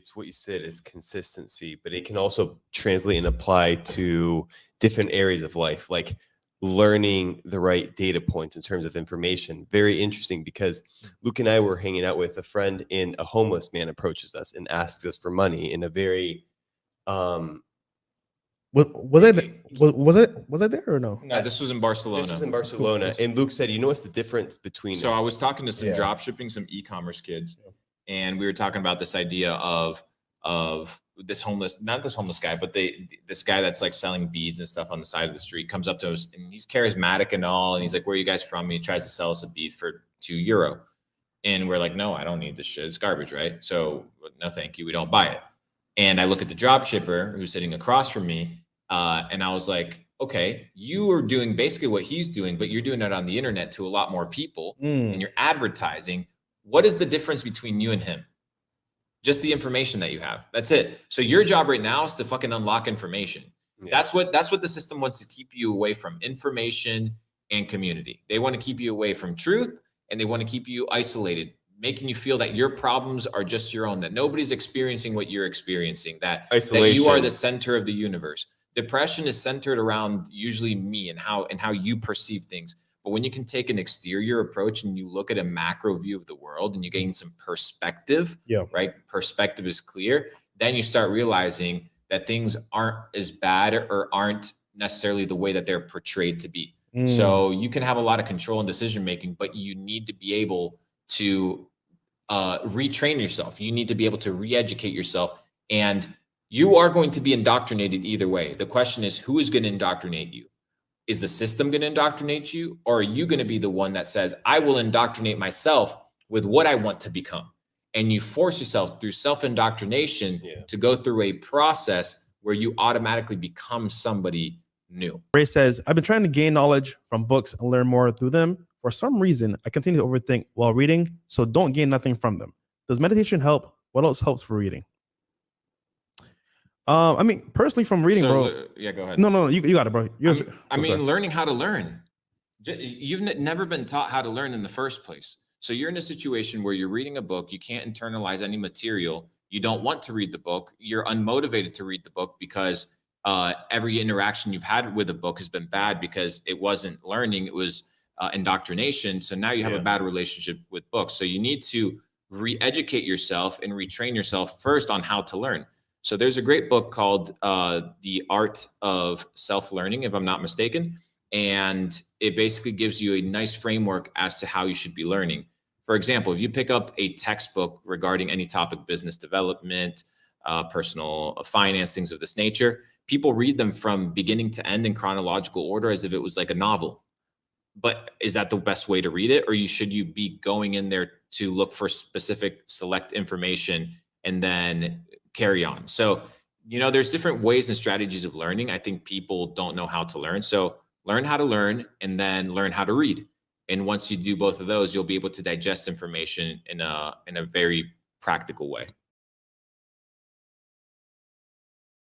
it's what you said is consistency, but it can also translate and apply to different areas of life, like learning the right data points in terms of information. Very interesting, because Luke and I were hanging out with a friend, and a homeless man approaches us and asks us for money in a very was it there or no? No, this was in Barcelona. This was in Barcelona. And Luke said, you know what's the difference between... So I was talking to some drop shipping, some e-commerce kids, and we were talking about this idea of this homeless, not this homeless guy, but this guy that's like selling beads and stuff on the side of the street comes up to us, and he's charismatic and all, and he's like, where are you guys from? And he tries to sell us a bead for €2. And we're like, no, I don't need this shit. It's garbage, right? So no, thank you. We don't buy it. And I look at the drop shipper who's sitting across from me, and I was like, okay, you are doing basically what he's doing, but you're doing it on the internet to a lot more people, and you're advertising. What is the difference between you and him? Just the information that you have. That's it. So your job right now is to fucking unlock information. Yeah. That's what the system wants to keep you away from: information and community. They want to keep you away from truth, and they want to keep you isolated, making you feel that your problems are just your own, that nobody's experiencing what you're experiencing, that you are the center of the universe. Depression is centered around usually me and how you perceive things. But when you can take an exterior approach and you look at a macro view of the world and you gain some perspective, right? Perspective is clear. Then you start realizing that things aren't as bad or aren't necessarily the way that they're portrayed to be. So you can have a lot of control in decision making, but you need to be able to retrain yourself. You need to be able to re-educate yourself, and you are going to be indoctrinated either way. The question is, who is going to indoctrinate you? Is the system going to indoctrinate you, or are you going to be the one that says, I will indoctrinate myself with what I want to become? And you force yourself through self-indoctrination to go through a process where you automatically become somebody new. Ray says, I've been trying to gain knowledge from books and learn more through them. For some reason, I continue to overthink while reading, so don't gain nothing from them. Does meditation help? What else helps for reading? I mean, personally, from reading, bro. Yeah, go ahead. No, you got it, bro. I mean, learning how to learn. You've never been taught how to learn in the first place. So you're in a situation where you're reading a book. You can't internalize any material. You don't want to read the book. You're unmotivated to read the book because every interaction you've had with a book has been bad because it wasn't learning. It was indoctrination. So now you have a bad relationship with books. So you need to re-educate yourself and retrain yourself first on how to learn. So there's a great book called The Art of Self-Learning, if I'm not mistaken. And it basically gives you a nice framework as to how you should be learning. For example, if you pick up a textbook regarding any topic, business development, personal finance, things of this nature, people read them from beginning to end in chronological order as if it was like a novel. But is that the best way to read it? Or should you be going in there to look for specific select information and then carry on? So, there's different ways and strategies of learning. I think people don't know how to learn. So learn how to learn and then learn how to read. And once you do both of those, you'll be able to digest information in a very practical way.